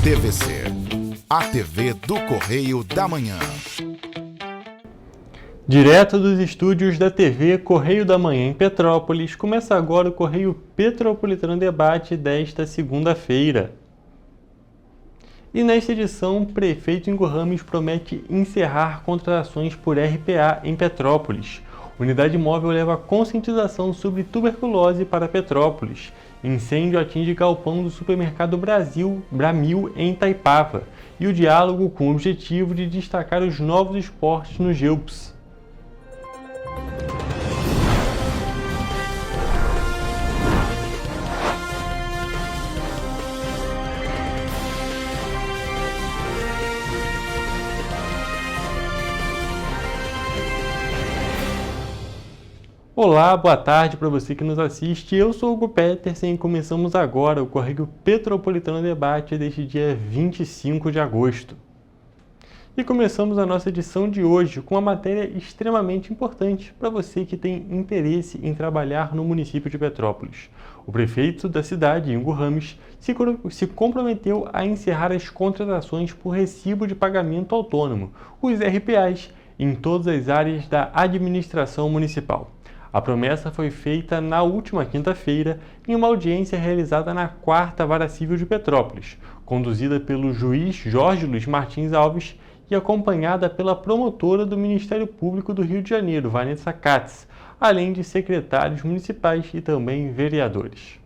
TVC, a TV do Correio da Manhã. Direto dos estúdios da TV Correio da Manhã em Petrópolis, começa agora o Correio Petropolitano Debate desta segunda-feira. E nesta edição, o prefeito Ingo Ramos promete encerrar contratações por RPA em Petrópolis. Unidade móvel leva conscientização sobre tuberculose para Petrópolis. Incêndio atinge galpão do supermercado Bramil em Itaipava. E o diálogo com o objetivo de destacar os novos esportes no GEUPS. Olá, boa tarde para você que nos assiste. Eu sou o Hugo Petersen e começamos agora o Correio Petropolitano Debate deste dia 25 de agosto. E começamos a nossa edição de hoje com uma matéria extremamente importante para você que tem interesse em trabalhar no município de Petrópolis. O prefeito da cidade, Ingo Ramos, se comprometeu a encerrar as contratações por recibo de pagamento autônomo, os RPAs, em todas as áreas da administração municipal. A promessa foi feita na última quinta-feira em uma audiência realizada na 4ª Vara Civil de Petrópolis, conduzida pelo juiz Jorge Luiz Martins Alves e acompanhada pela promotora do Ministério Público do Rio de Janeiro, Vanessa Katz, além de secretários municipais e também vereadores.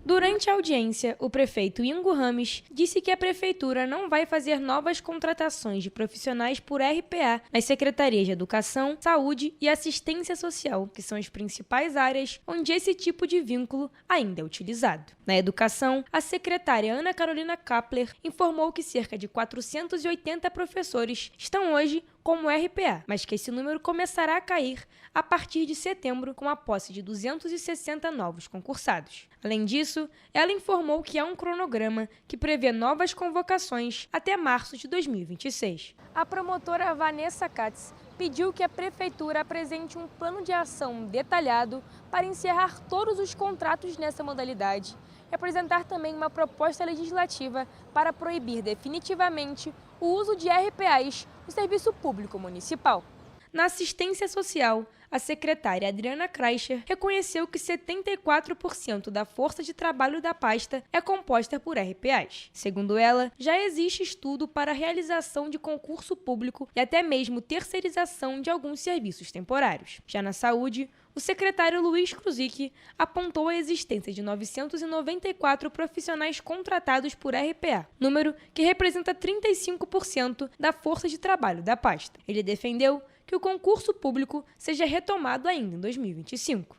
Durante a audiência, o prefeito Ingo Ramos disse que a prefeitura não vai fazer novas contratações de profissionais por RPA nas secretarias de Educação, Saúde e Assistência Social, que são as principais áreas onde esse tipo de vínculo ainda é utilizado. Na Educação, a secretária Ana Carolina Kapler informou que cerca de 480 professores estão hoje como RPA, mas que esse número começará a cair a partir de setembro com a posse de 260 novos concursados. Além disso, ela informou que há um cronograma que prevê novas convocações até março de 2026. A promotora Vanessa Katz pediu que a prefeitura apresente um plano de ação detalhado para encerrar todos os contratos nessa modalidade e apresentar também uma proposta legislativa para proibir definitivamente o uso de RPAs no serviço público municipal. Na assistência social, a secretária Adriana Kreischer reconheceu que 74% da força de trabalho da pasta é composta por RPAs. Segundo ela, já existe estudo para a realização de concurso público e até mesmo terceirização de alguns serviços temporários. Já na saúde, o secretário Luiz Kruzik apontou a existência de 994 profissionais contratados por RPA, número que representa 35% da força de trabalho da pasta. Ele defendeu que o concurso público seja retomado ainda em 2025.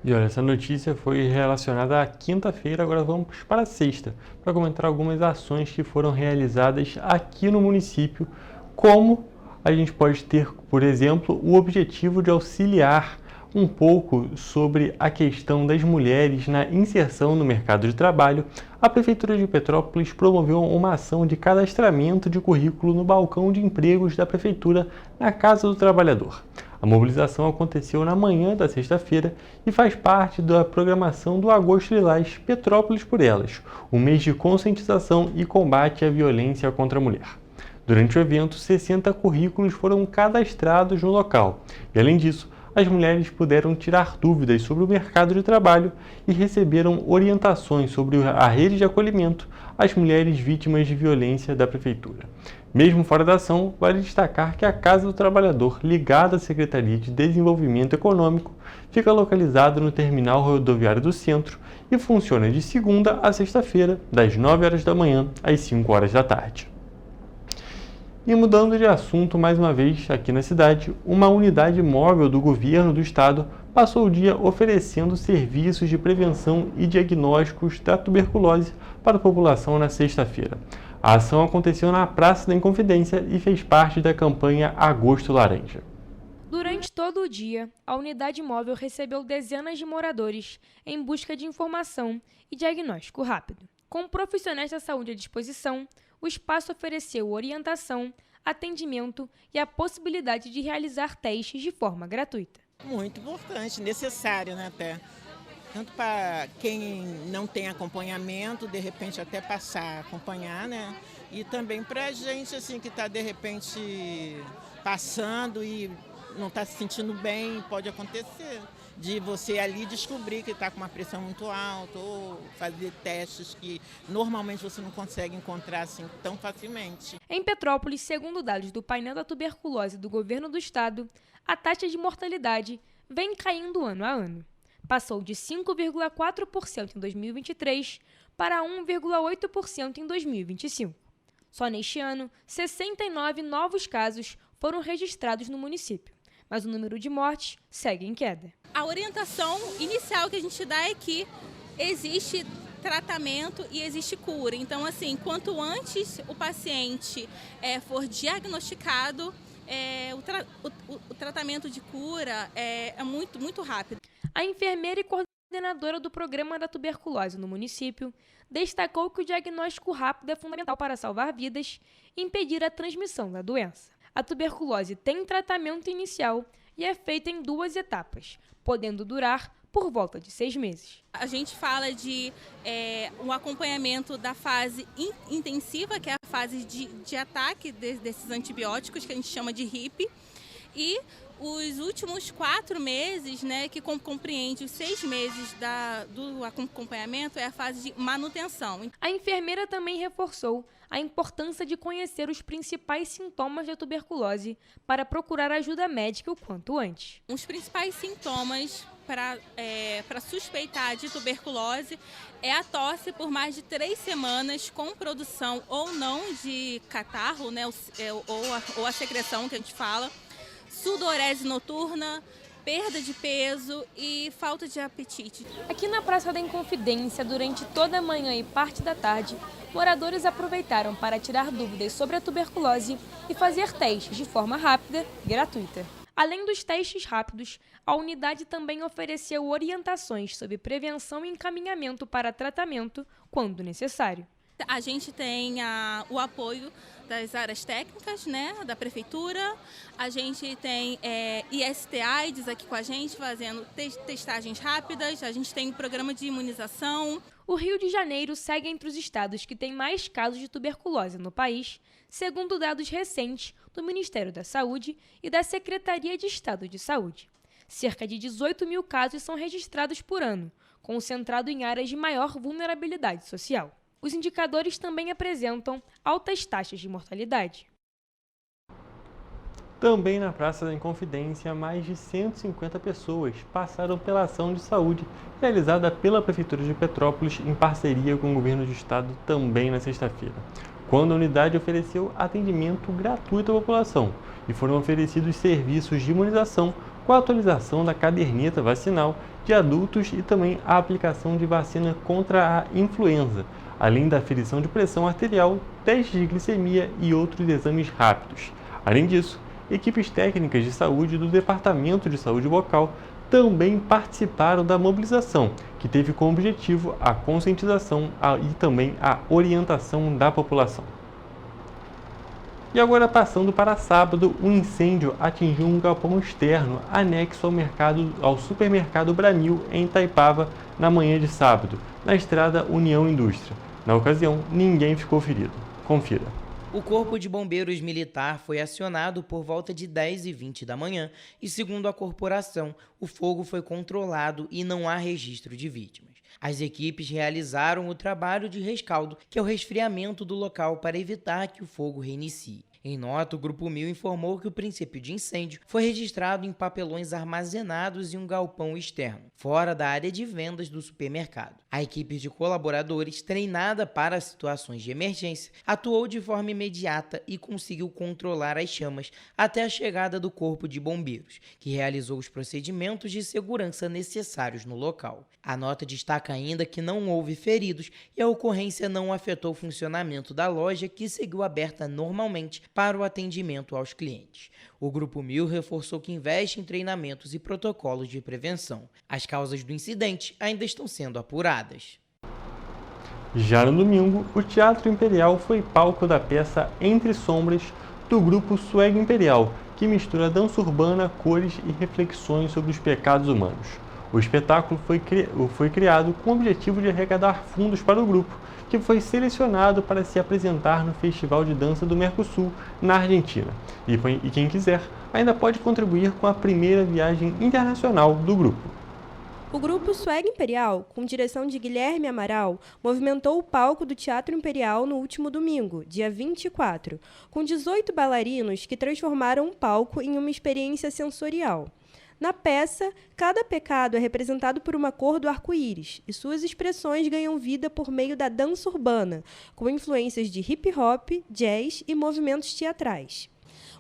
E olha, essa notícia foi relacionada à quinta-feira, agora vamos para a sexta, para comentar algumas ações que foram realizadas aqui no município, como a gente pode ter, por exemplo, o objetivo de auxiliar um pouco sobre a questão das mulheres na inserção no mercado de trabalho. A Prefeitura de Petrópolis promoveu uma ação de cadastramento de currículo no balcão de empregos da Prefeitura na Casa do Trabalhador. A mobilização aconteceu na manhã da sexta-feira e faz parte da programação do Agosto Lilás Petrópolis por Elas, um mês de conscientização e combate à violência contra a mulher. Durante o evento, 60 currículos foram cadastrados no local e, além disso, as mulheres puderam tirar dúvidas sobre o mercado de trabalho e receberam orientações sobre a rede de acolhimento às mulheres vítimas de violência da Prefeitura. Mesmo fora da ação, vale destacar que a Casa do Trabalhador, ligada à Secretaria de Desenvolvimento Econômico, fica localizada no Terminal Rodoviário do Centro e funciona de segunda a sexta-feira, das 9 horas da manhã às 5 horas da tarde. E mudando de assunto mais uma vez aqui na cidade, uma unidade móvel do governo do estado passou o dia oferecendo serviços de prevenção e diagnósticos da tuberculose para a população na sexta-feira. A ação aconteceu na Praça da Inconfidência e fez parte da campanha Agosto Laranja. Durante todo o dia, a unidade móvel recebeu dezenas de moradores em busca de informação e diagnóstico rápido. Com profissionais da saúde à disposição, o espaço ofereceu orientação, atendimento e a possibilidade de realizar testes de forma gratuita. Muito importante, necessário, né, até. Tanto para quem não tem acompanhamento, de repente até passar a acompanhar, né? E também para a gente assim, que está de repente passando e não está se sentindo bem, pode acontecer. De você ali descobrir que está com uma pressão muito alta ou fazer testes que normalmente você não consegue encontrar assim tão facilmente. Em Petrópolis, segundo dados do painel da tuberculose do governo do estado, a taxa de mortalidade vem caindo ano a ano. Passou de 5,4% em 2023 para 1,8% em 2025. Só neste ano, 69 novos casos foram registrados no município, mas o número de mortes segue em queda. A orientação inicial que a gente dá é que existe tratamento e existe cura. Então, assim, quanto antes o paciente for diagnosticado, o tratamento de cura é muito rápido. A enfermeira e coordenadora do programa da tuberculose no município destacou que o diagnóstico rápido é fundamental para salvar vidas e impedir a transmissão da doença. A tuberculose tem tratamento inicial e é feita em 2 etapas, podendo durar por volta de 6 meses. A gente fala de um acompanhamento da fase intensiva, que é a fase de ataque desses antibióticos, que a gente chama de RIP, e os últimos 4 meses, né, que compreende os 6 meses do acompanhamento, é a fase de manutenção. A enfermeira também reforçou a importância de conhecer os principais sintomas da tuberculose para procurar ajuda médica o quanto antes. Os principais sintomas para suspeitar de tuberculose é a tosse por mais de 3 semanas com produção ou não de catarro, né, ou a secreção que a gente fala, sudorese noturna, perda de peso e falta de apetite. Aqui na Praça da Inconfidência, durante toda a manhã e parte da tarde, moradores aproveitaram para tirar dúvidas sobre a tuberculose e fazer testes de forma rápida e gratuita. Além dos testes rápidos, a unidade também ofereceu orientações sobre prevenção e encaminhamento para tratamento quando necessário. A gente tem o apoio das áreas técnicas, né, da prefeitura. A gente tem IST-AIDS aqui com a gente, fazendo testagens rápidas. A gente tem um programa de imunização. O Rio de Janeiro segue entre os estados que têm mais casos de tuberculose no país, segundo dados recentes do Ministério da Saúde e da Secretaria de Estado de Saúde. Cerca de 18 mil casos são registrados por ano, concentrado em áreas de maior vulnerabilidade social. Os indicadores também apresentam altas taxas de mortalidade. Também na Praça da Inconfidência, mais de 150 pessoas passaram pela ação de saúde realizada pela Prefeitura de Petrópolis em parceria com o Governo do Estado também na sexta-feira, quando a unidade ofereceu atendimento gratuito à população e foram oferecidos serviços de imunização com a atualização da caderneta vacinal de adultos e também a aplicação de vacina contra a influenza, além da aferição de pressão arterial, testes de glicemia e outros exames rápidos. Além disso, equipes técnicas de saúde do Departamento de Saúde Local também participaram da mobilização, que teve como objetivo a conscientização e também a orientação da população. E agora, passando para sábado, um incêndio atingiu um galpão externo anexo ao supermercado Branil em Itaipava na manhã de sábado, na estrada União Indústria. Na ocasião, ninguém ficou ferido. Confira. O Corpo de Bombeiros Militar foi acionado por volta de 10h20 da manhã e, segundo a corporação, o fogo foi controlado e não há registro de vítimas. As equipes realizaram o trabalho de rescaldo, que é o resfriamento do local para evitar que o fogo reinicie. Em nota, o Grupo 1000 informou que o princípio de incêndio foi registrado em papelões armazenados em um galpão externo, fora da área de vendas do supermercado. A equipe de colaboradores, treinada para situações de emergência, atuou de forma imediata e conseguiu controlar as chamas até a chegada do Corpo de Bombeiros, que realizou os procedimentos de segurança necessários no local. A nota destaca ainda que não houve feridos e a ocorrência não afetou o funcionamento da loja, que seguiu aberta normalmente para o atendimento aos clientes. O Grupo 1000 reforçou que investe em treinamentos e protocolos de prevenção. As causas do incidente ainda estão sendo apuradas. Já no domingo, o Teatro Imperial foi palco da peça Entre Sombras, do grupo Swag Imperial, que mistura dança urbana, cores e reflexões sobre os pecados humanos. O espetáculo foi criado com o objetivo de arrecadar fundos para o grupo, que foi selecionado para se apresentar no Festival de Dança do Mercosul, na Argentina. E quem quiser ainda pode contribuir com a primeira viagem internacional do grupo. O grupo Swag Imperial, com direção de Guilherme Amaral, movimentou o palco do Teatro Imperial no último domingo, dia 24, com 18 bailarinos que transformaram o palco em uma experiência sensorial. Na peça, cada pecado é representado por uma cor do arco-íris, e suas expressões ganham vida por meio da dança urbana, com influências de hip-hop, jazz e movimentos teatrais.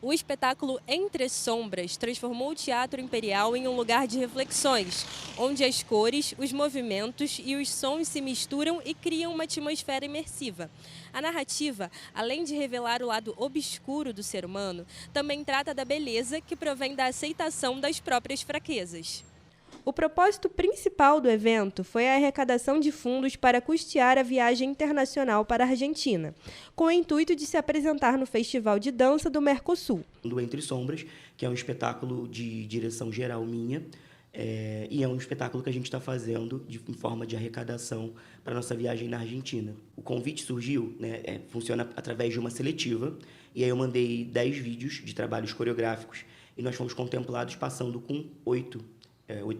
O espetáculo Entre Sombras transformou o Teatro Imperial em um lugar de reflexões, onde as cores, os movimentos e os sons se misturam e criam uma atmosfera imersiva. A narrativa, além de revelar o lado obscuro do ser humano, também trata da beleza que provém da aceitação das próprias fraquezas. O propósito principal do evento foi a arrecadação de fundos para custear a viagem internacional para a Argentina, com o intuito de se apresentar no Festival de Dança do Mercosul. Do Entre Sombras, que é um espetáculo de direção geral minha, e é um espetáculo que a gente está fazendo em forma de arrecadação para a nossa viagem na Argentina. O convite surgiu, funciona através de uma seletiva, e aí eu mandei 10 vídeos de trabalhos coreográficos, e nós fomos contemplados passando com 8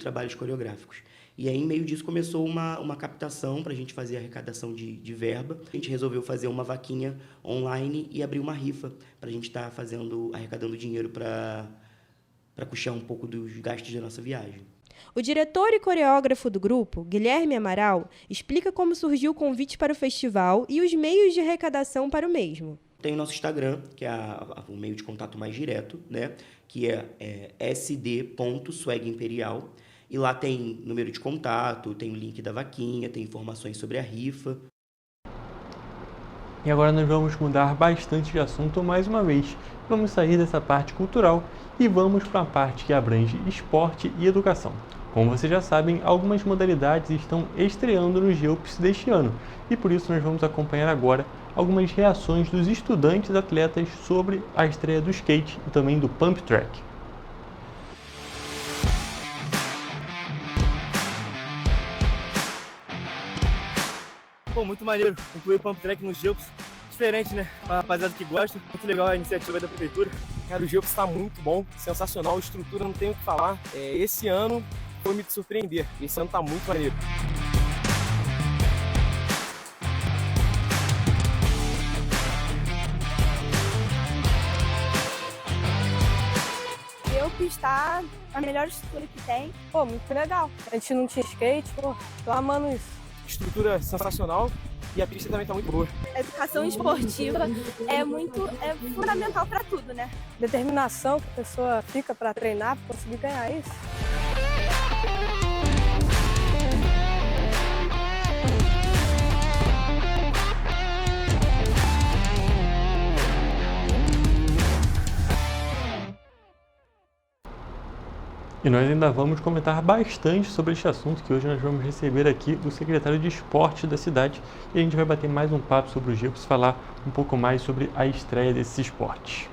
trabalhos coreográficos. E aí, em meio disso, começou uma captação para a gente fazer a arrecadação de verba. A gente resolveu fazer uma vaquinha online e abrir uma rifa para a gente estar arrecadando dinheiro para custear um pouco dos gastos da nossa viagem. O diretor e coreógrafo do grupo, Guilherme Amaral, explica como surgiu o convite para o festival e os meios de arrecadação para o mesmo. Tem o nosso Instagram, que é o meio de contato mais direto, que é sd.swagimperial. E lá tem número de contato, tem o link da vaquinha, tem informações sobre a rifa. E agora nós vamos mudar bastante de assunto mais uma vez. Vamos sair dessa parte cultural e vamos para a parte que abrange esporte e educação. Como vocês já sabem, algumas modalidades estão estreando no GEUPS deste ano e por isso nós vamos acompanhar agora algumas reações dos estudantes atletas sobre a estreia do skate e também do pump track. Pô, muito maneiro incluir o pump track no GEUPS. Diferente, né? Pra rapaziada que gosta. Muito legal a iniciativa da prefeitura. Cara, o GEUPS tá muito bom, sensacional. A estrutura não tem o que falar. Esse ano foi me surpreender. Esse ano tá muito maneiro. Está a melhor estrutura que tem. Pô, muito legal. A gente não tinha skate, pô, tô amando isso. Estrutura sensacional e a pista também tá muito boa. A educação esportiva é fundamental para tudo, né? Determinação que a pessoa fica para treinar, para conseguir ganhar isso. E nós ainda vamos comentar bastante sobre este assunto, que hoje nós vamos receber aqui o secretário de esporte da cidade e a gente vai bater mais um papo sobre o GEUPS, falar um pouco mais sobre a estreia desses esportes.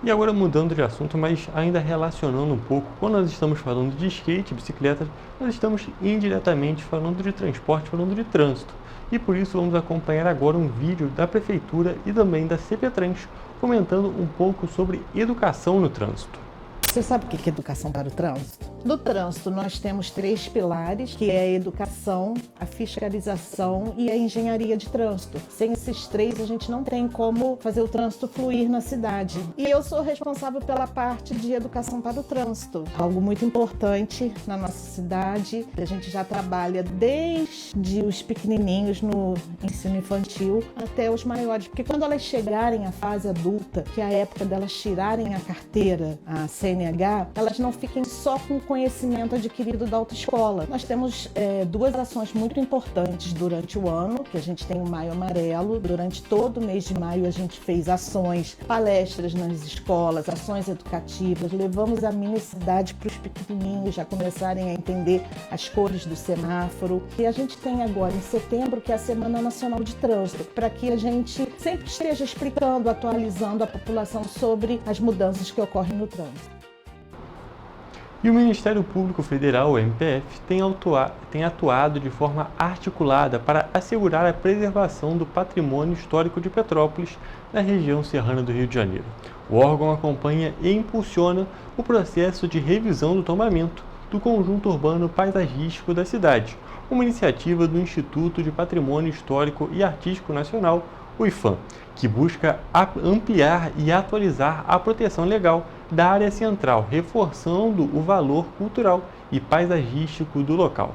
E agora mudando de assunto, mas ainda relacionando um pouco, quando nós estamos falando de skate, bicicleta, nós estamos indiretamente falando de transporte, falando de trânsito. E por isso vamos acompanhar agora um vídeo da Prefeitura e também da CPTrans comentando um pouco sobre educação no trânsito. Você sabe o que é educação para o trânsito? No trânsito, nós temos 3 pilares, que é a educação, a fiscalização e a engenharia de trânsito. Sem esses 3, a gente não tem como fazer o trânsito fluir na cidade. E eu sou responsável pela parte de educação para o trânsito. Algo muito importante na nossa cidade. A gente já trabalha desde os pequenininhos no ensino infantil até os maiores. Porque quando elas chegarem à fase adulta, que é a época delas tirarem a carteira, a CNH, elas não fiquem só com o conhecimento adquirido da autoescola. Nós temos 2 ações muito importantes durante o ano, que a gente tem o Maio Amarelo. Durante todo o mês de maio a gente fez ações, palestras nas escolas, ações educativas, levamos a minha cidade para os pequenininhos já começarem a entender as cores do semáforo. E a gente tem agora em setembro, que é a Semana Nacional de Trânsito, para que a gente sempre esteja explicando, atualizando a população sobre as mudanças que ocorrem no trânsito. E o Ministério Público Federal, o MPF, tem atuado de forma articulada para assegurar a preservação do patrimônio histórico de Petrópolis, na região serrana do Rio de Janeiro. O órgão acompanha e impulsiona o processo de revisão do tombamento do conjunto urbano paisagístico da cidade, uma iniciativa do Instituto de Patrimônio Histórico e Artístico Nacional, o IPHAN, que busca ampliar e atualizar a proteção legal da área central, reforçando o valor cultural e paisagístico do local.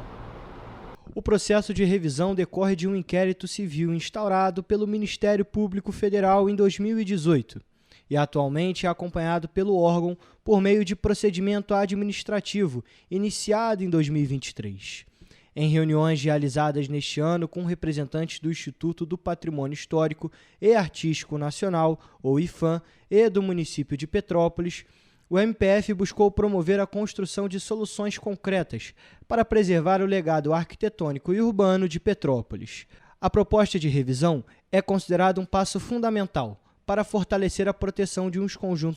O processo de revisão decorre de um inquérito civil instaurado pelo Ministério Público Federal em 2018 e atualmente é acompanhado pelo órgão por meio de procedimento administrativo iniciado em 2023. Em reuniões realizadas neste ano com representantes do Instituto do Patrimônio Histórico e Artístico Nacional, ou IPHAN, e do município de Petrópolis, o MPF buscou promover a construção de soluções concretas para preservar o legado arquitetônico e urbano de Petrópolis. A proposta de revisão é considerada um passo fundamental para fortalecer a proteção de uns conjuntos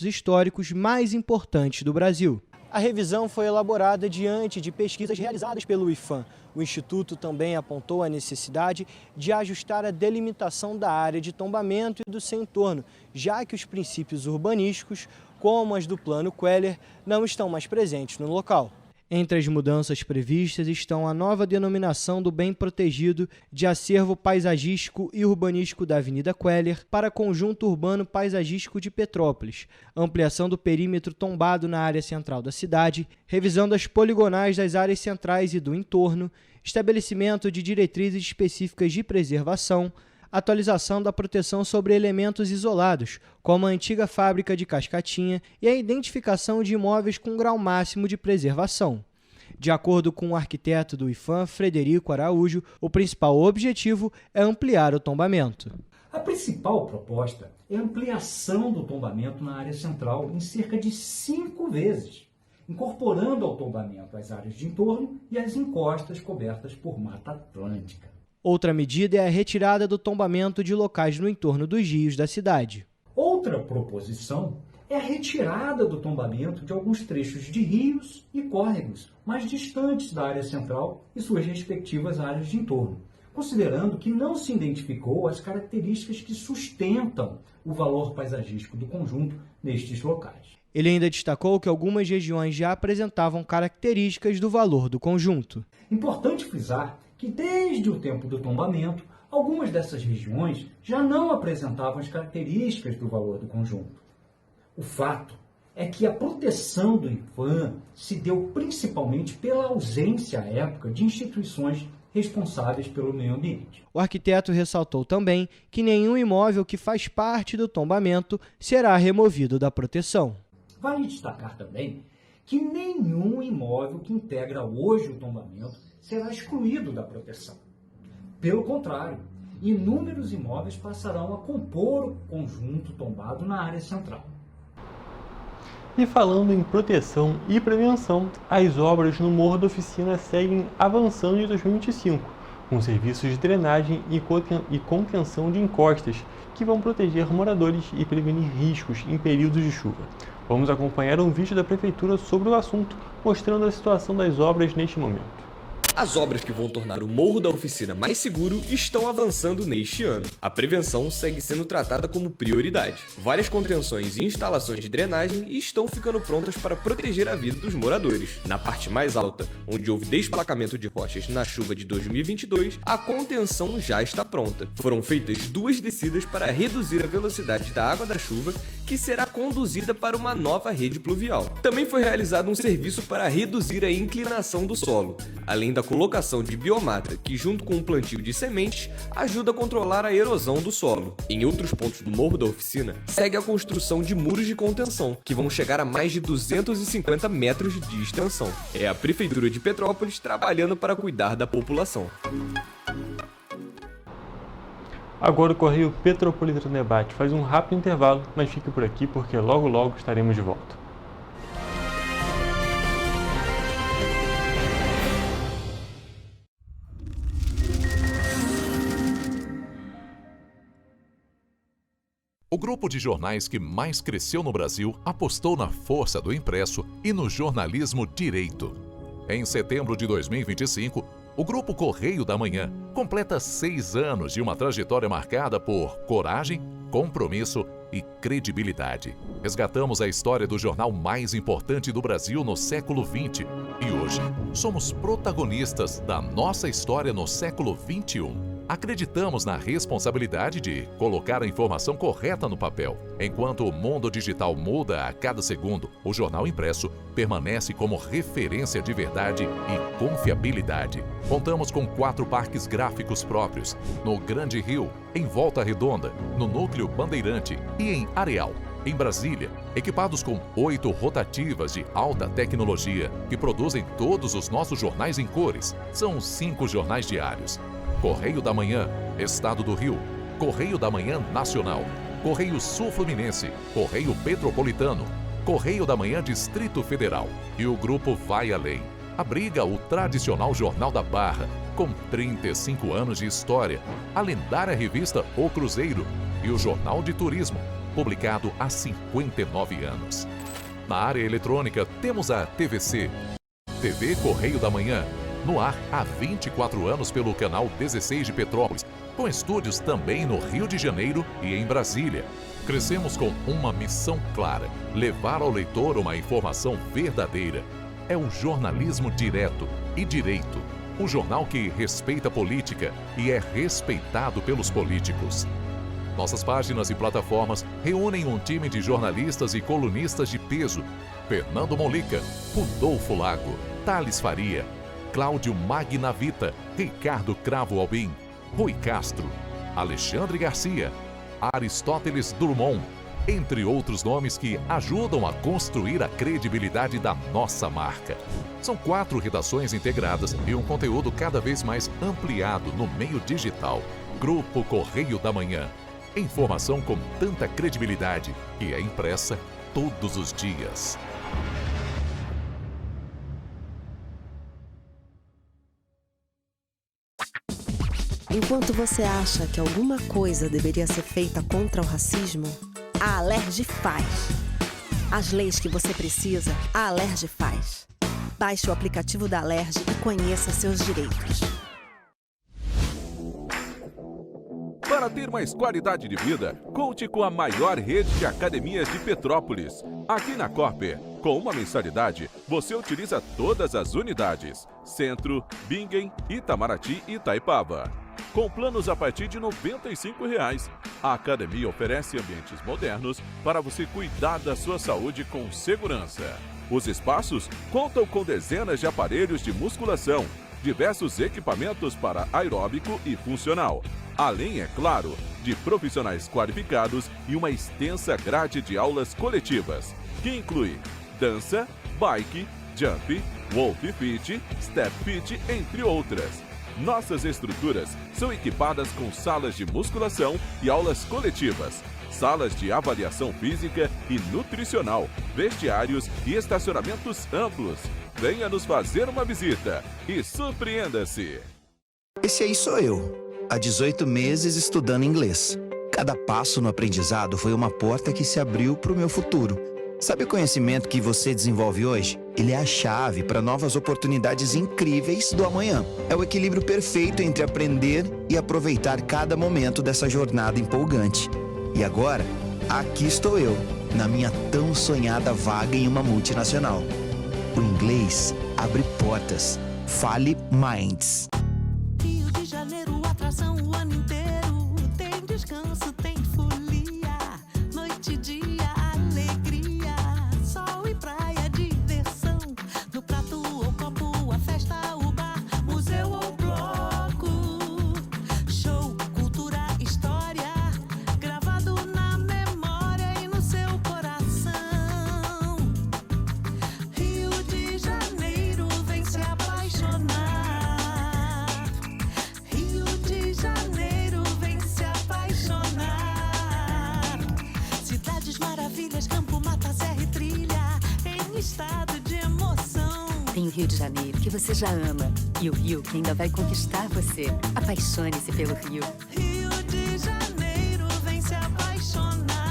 históricos mais importantes do Brasil. A revisão foi elaborada diante de pesquisas realizadas pelo IPHAN. O Instituto também apontou a necessidade de ajustar a delimitação da área de tombamento e do seu entorno, já que os princípios urbanísticos, como as do Plano Queller, não estão mais presentes no local. Entre as mudanças previstas estão a nova denominação do bem protegido de acervo paisagístico e urbanístico da Avenida Queller para conjunto urbano paisagístico de Petrópolis, ampliação do perímetro tombado na área central da cidade, revisão das poligonais das áreas centrais e do entorno, estabelecimento de diretrizes específicas de preservação, atualização da proteção sobre elementos isolados, como a antiga fábrica de Cascatinha, e a identificação de imóveis com grau máximo de preservação. De acordo com o arquiteto do IPHAN, Frederico Araújo, o principal objetivo é ampliar o tombamento. A principal proposta é a ampliação do tombamento na área central em cerca de 5 vezes, incorporando ao tombamento as áreas de entorno e as encostas cobertas por Mata Atlântica. Outra medida é a retirada do tombamento de locais no entorno dos rios da cidade. Outra proposição é a retirada do tombamento de alguns trechos de rios e córregos mais distantes da área central e suas respectivas áreas de entorno, considerando que não se identificou as características que sustentam o valor paisagístico do conjunto nestes locais. Ele ainda destacou que algumas regiões já apresentavam características do valor do conjunto. Importante frisar que desde o tempo do tombamento, algumas dessas regiões já não apresentavam as características do valor do conjunto. O fato é que a proteção do IPHAN se deu principalmente pela ausência à época de instituições responsáveis pelo meio ambiente. O arquiteto ressaltou também que nenhum imóvel que faz parte do tombamento será removido da proteção. Vale destacar também que nenhum imóvel que integra hoje o tombamento será excluído da proteção. Pelo contrário, inúmeros imóveis passarão a compor o conjunto tombado na área central. E falando em proteção e prevenção, as obras no Morro da Oficina seguem avançando em 2025, com serviços de drenagem e contenção de encostas que vão proteger moradores e prevenir riscos em períodos de chuva. Vamos acompanhar um vídeo da Prefeitura sobre o assunto, mostrando a situação das obras neste momento. As obras que vão tornar o Morro da Oficina mais seguro estão avançando neste ano. A prevenção segue sendo tratada como prioridade. Várias contenções e instalações de drenagem estão ficando prontas para proteger a vida dos moradores. Na parte mais alta, onde houve desplacamento de rochas na chuva de 2022, a contenção já está pronta. Foram feitas 2 descidas para reduzir a velocidade da água da chuva, que será conduzida para uma nova rede pluvial. Também foi realizado um serviço para reduzir a inclinação do solo, além da colocação de biomata, que junto com o plantio de sementes, ajuda a controlar a erosão do solo. Em outros pontos do Morro da Oficina, segue a construção de muros de contenção, que vão chegar a mais de 250 metros de extensão. É a Prefeitura de Petrópolis trabalhando para cuidar da população. Agora o Correio Petropolitano Debate faz um rápido intervalo, mas fique por aqui porque logo estaremos de volta. O grupo de jornais que mais cresceu no Brasil apostou na força do impresso e no jornalismo direito. Em setembro de 2025, o Grupo Correio da Manhã completa 6 anos de uma trajetória marcada por coragem, compromisso e credibilidade. Resgatamos a história do jornal mais importante do Brasil no século XX e hoje somos protagonistas da nossa história no século XXI. Acreditamos na responsabilidade de colocar a informação correta no papel. Enquanto o mundo digital muda a cada segundo, o jornal impresso permanece como referência de verdade e confiabilidade. Contamos com 4 parques gráficos próprios, no Grande Rio, em Volta Redonda, no Núcleo Bandeirante e em Areal, em Brasília, equipados com 8 rotativas de alta tecnologia que produzem todos os nossos jornais em cores. São 5 jornais diários. Correio da Manhã, Estado do Rio, Correio da Manhã Nacional, Correio Sul-Fluminense, Correio Petropolitano, Correio da Manhã Distrito Federal. E o grupo vai além. Abriga o tradicional Jornal da Barra, com 35 anos de história, a lendária revista O Cruzeiro e o Jornal de Turismo, publicado há 59 anos. Na área eletrônica, temos a TVC, TV Correio da Manhã, no ar há 24 anos pelo canal 16 de Petrópolis, com estúdios também no Rio de Janeiro e em Brasília. Crescemos com uma missão clara: levar ao leitor uma informação verdadeira. É o jornalismo direto e direito. Um jornal que respeita a política e é respeitado pelos políticos. Nossas páginas e plataformas reúnem um time de jornalistas e colunistas de peso: Fernando Molica, Rodolfo Lago, Thales Faria, Cláudio Magnavita, Ricardo Cravo Albim, Rui Castro, Alexandre Garcia, Aristóteles Drummond, entre outros nomes que ajudam a construir a credibilidade da nossa marca. São 4 redações integradas e um conteúdo cada vez mais ampliado no meio digital. Grupo Correio da Manhã. Informação com tanta credibilidade que é impressa todos os dias. Enquanto você acha que alguma coisa deveria ser feita contra o racismo, a Alerj faz. As leis que você precisa, a Alerj faz. Baixe o aplicativo da Alerj e conheça seus direitos. Para ter mais qualidade de vida, conte com a maior rede de academias de Petrópolis. Aqui na Corper, com uma mensalidade, você utiliza todas as unidades: Centro, Bingen, Itamaraty e Itaipava. Com planos a partir de R$ 95,00. A academia oferece ambientes modernos para você cuidar da sua saúde com segurança. Os espaços contam com dezenas de aparelhos de musculação, diversos equipamentos para aeróbico e funcional, além, é claro, de profissionais qualificados e uma extensa grade de aulas coletivas, que inclui dança, bike, jump, wolf fit, step fit, entre outras. Nossas estruturas são equipadas com salas de musculação e aulas coletivas, salas de avaliação física e nutricional, vestiários e estacionamentos amplos. Venha nos fazer uma visita e surpreenda-se! Esse aí sou eu, há 18 meses estudando inglês. Cada passo no aprendizado foi uma porta que se abriu para o meu futuro. Sabe o conhecimento que você desenvolve hoje? Ele é a chave para novas oportunidades incríveis do amanhã. É o equilíbrio perfeito entre aprender e aproveitar cada momento dessa jornada empolgante. E agora, aqui estou eu, na minha tão sonhada vaga em uma multinacional. O inglês abre portas. Fale Minds. Rio de Janeiro, atração o ano inteiro. Tem descanso, tem folia. Noite e dia, alegria. Sol e praia, diversão. No prato ou copo, a festa, o bar, museu ou bloco. Show, cultura, história. Gravado na memória e no seu coração. Rio de Janeiro, vem se apaixonar. Rio de Janeiro, vem se apaixonar. Cidades maravilhas, campo, mata, serra e trilha, em estado de emoção. Tem o Rio de Janeiro, que você já ama, e o Rio, que ainda vai conquistar você. Apaixone-se pelo Rio. Rio de Janeiro, vem se apaixonar.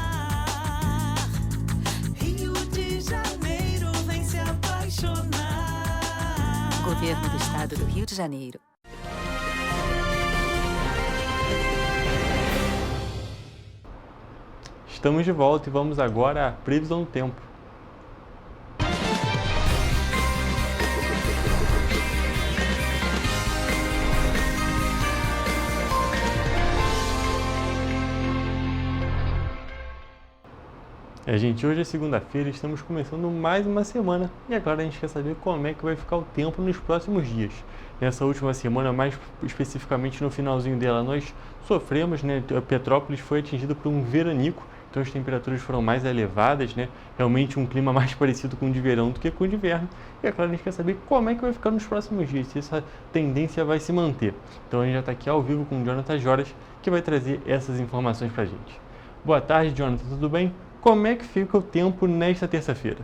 Governo do Estado do Rio de Janeiro. Estamos de volta e vamos agora à previsão do tempo. Gente, hoje é segunda-feira, estamos começando mais uma semana e agora a gente quer saber como é que vai ficar o tempo nos próximos dias. Nessa última semana, mais especificamente no finalzinho dela, nós sofremos, Petrópolis foi atingido por um veranico, então as temperaturas foram mais elevadas, realmente um clima mais parecido com o de verão do que com o de inverno. E é claro, a gente quer saber como é que vai ficar nos próximos dias, se essa tendência vai se manter. Então a gente já está aqui ao vivo com o Jonathan Joras, que vai trazer essas informações para a gente. Boa tarde, Jonathan, tudo bem? Como é que fica o tempo nesta terça-feira?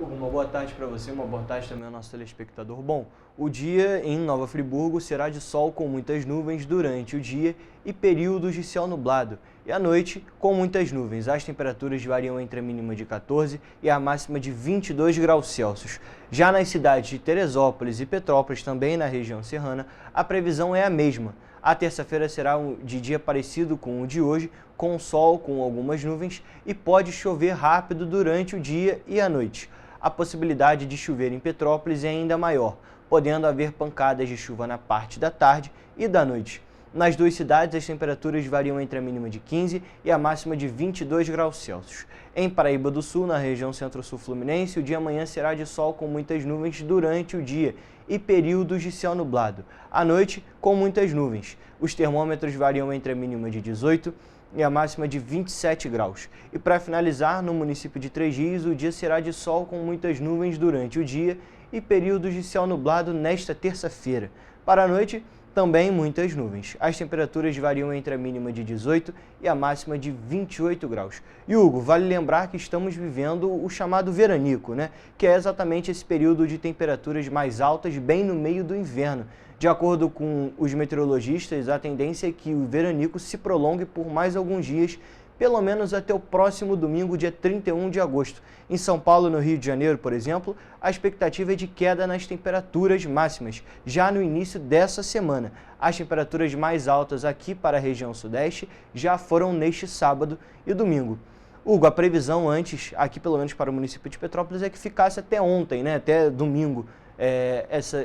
Uma boa tarde para você, uma boa tarde também ao nosso telespectador. Bom, o dia em Nova Friburgo será de sol com muitas nuvens durante o dia e períodos de céu nublado. E à noite, com muitas nuvens. As temperaturas variam entre a mínima de 14 e a máxima de 22 graus Celsius. Já nas cidades de Teresópolis e Petrópolis, também na região serrana, a previsão é a mesma. A terça-feira será de dia parecido com o de hoje, com sol, com algumas nuvens e pode chover rápido durante o dia e a noite. A possibilidade de chover em Petrópolis é ainda maior, podendo haver pancadas de chuva na parte da tarde e da noite. Nas duas cidades, as temperaturas variam entre a mínima de 15 e a máxima de 22 graus Celsius. Em Paraíba do Sul, na região centro-sul fluminense, o dia amanhã será de sol com muitas nuvens durante o dia e períodos de céu nublado. À noite, com muitas nuvens. Os termômetros variam entre a mínima de 18 e a máxima de 27 graus. E para finalizar, no município de Três Rios, o dia será de sol com muitas nuvens durante o dia e períodos de céu nublado nesta terça-feira. Para a noite, também muitas nuvens. As temperaturas variam entre a mínima de 18 e a máxima de 28 graus. E Hugo, vale lembrar que estamos vivendo o chamado veranico, que é exatamente esse período de temperaturas mais altas bem no meio do inverno. De acordo com os meteorologistas, a tendência é que o veranico se prolongue por mais alguns dias, pelo menos até o próximo domingo, dia 31 de agosto. Em São Paulo, no Rio de Janeiro, por exemplo, a expectativa é de queda nas temperaturas máximas, já no início dessa semana. As temperaturas mais altas aqui para a região sudeste já foram neste sábado e domingo. Hugo, a previsão antes, aqui pelo menos para o município de Petrópolis, é que ficasse até ontem, até domingo,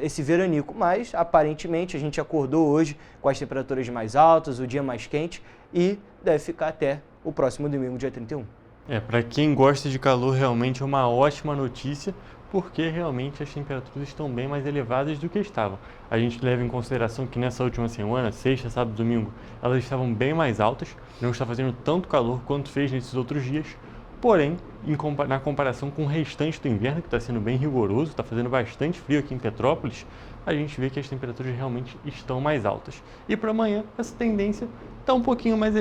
esse veranico. Mas, aparentemente, a gente acordou hoje com as temperaturas mais altas, o dia mais quente e deve ficar até o próximo domingo, dia 31. Para quem gosta de calor, realmente é uma ótima notícia, porque realmente as temperaturas estão bem mais elevadas do que estavam. A gente leva em consideração que nessa última semana, sexta, sábado e domingo, elas estavam bem mais altas, não está fazendo tanto calor quanto fez nesses outros dias, porém, na comparação com o restante do inverno, que está sendo bem rigoroso, está fazendo bastante frio aqui em Petrópolis, a gente vê que as temperaturas realmente estão mais altas. E para amanhã, essa tendência está um pouquinho mais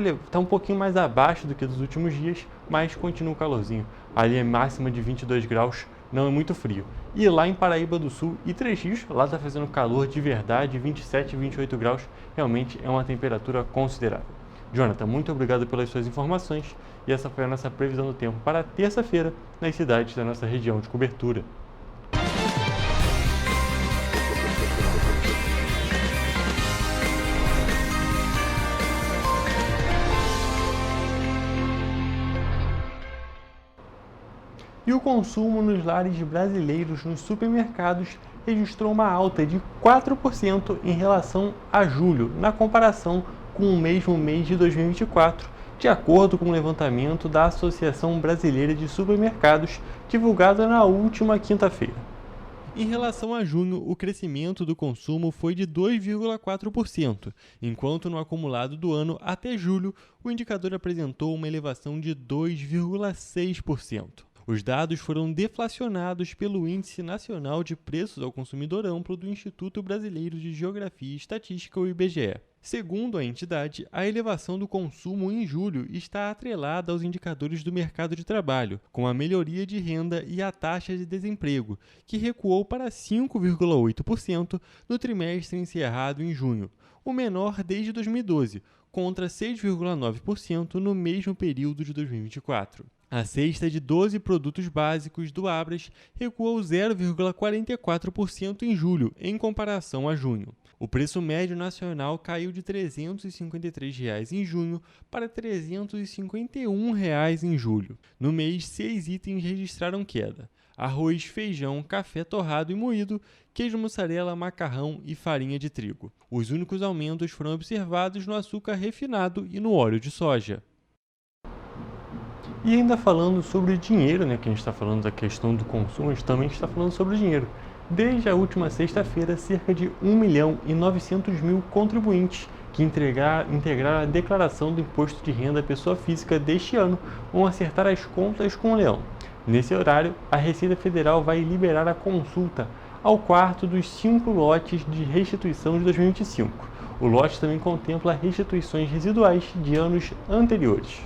abaixo do que dos últimos dias, mas continua o calorzinho. Ali é máxima de 22 graus, não é muito frio. E lá em Paraíba do Sul e Três Rios, lá está fazendo calor de verdade, 27 e 28 graus, realmente é uma temperatura considerável. Jonathan, muito obrigado pelas suas informações e essa foi a nossa previsão do tempo para terça-feira nas cidades da nossa região de cobertura. E o consumo nos lares brasileiros nos supermercados registrou uma alta de 4% em relação a julho, na comparação com o mesmo mês de 2024, de acordo com o levantamento da Associação Brasileira de Supermercados, divulgado na última quinta-feira. Em relação a junho, o crescimento do consumo foi de 2,4%, enquanto no acumulado do ano até julho, o indicador apresentou uma elevação de 2,6%. Os dados foram deflacionados pelo Índice Nacional de Preços ao Consumidor Amplo do Instituto Brasileiro de Geografia e Estatística, o IBGE. Segundo a entidade, a elevação do consumo em julho está atrelada aos indicadores do mercado de trabalho, com a melhoria de renda e a taxa de desemprego, que recuou para 5,8% no trimestre encerrado em junho, o menor desde 2012, contra 6,9% no mesmo período de 2024. A cesta de 12 produtos básicos do Abras recuou 0,44% em julho, em comparação a junho. O preço médio nacional caiu de R$ 353 em junho para R$ 351 em julho. No mês, 6 itens registraram queda: arroz, feijão, café torrado e moído, queijo mussarela, macarrão e farinha de trigo. Os únicos aumentos foram observados no açúcar refinado e no óleo de soja. E ainda falando sobre dinheiro, que a gente está falando da questão do consumo, a gente também está falando sobre dinheiro. Desde a última sexta-feira, cerca de 1.900.000 contribuintes que integraram a declaração do Imposto de Renda à Pessoa Física deste ano vão acertar as contas com o Leão. Nesse horário, a Receita Federal vai liberar a consulta ao quarto dos 5 lotes de restituição de 2025. O lote também contempla restituições residuais de anos anteriores.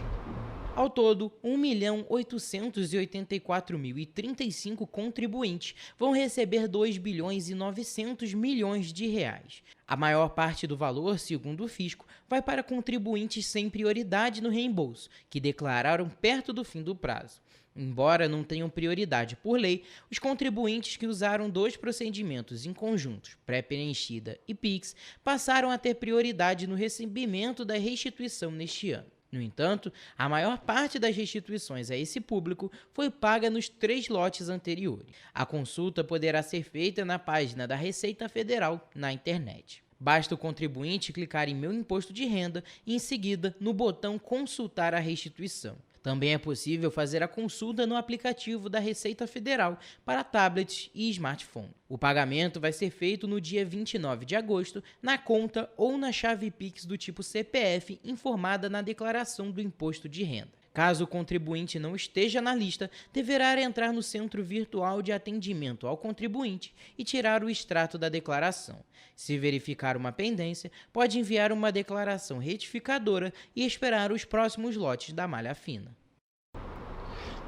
Ao todo, 1.884.035 contribuintes vão receber 2 bilhões e 900 milhões de reais. A maior parte do valor, segundo o fisco, vai para contribuintes sem prioridade no reembolso, que declararam perto do fim do prazo. Embora não tenham prioridade por lei, os contribuintes que usaram 2 procedimentos em conjuntos, pré-preenchida e PIX, passaram a ter prioridade no recebimento da restituição neste ano. No entanto, a maior parte das restituições a esse público foi paga nos 3 lotes anteriores. A consulta poderá ser feita na página da Receita Federal na internet. Basta o contribuinte clicar em Meu Imposto de Renda e, em seguida, no botão Consultar a restituição. Também é possível fazer a consulta no aplicativo da Receita Federal para tablets e smartphone. O pagamento vai ser feito no dia 29 de agosto, na conta ou na chave Pix do tipo CPF informada na declaração do Imposto de Renda. Caso o contribuinte não esteja na lista, deverá entrar no Centro Virtual de Atendimento ao Contribuinte e tirar o extrato da declaração. Se verificar uma pendência, pode enviar uma declaração retificadora e esperar os próximos lotes da malha fina.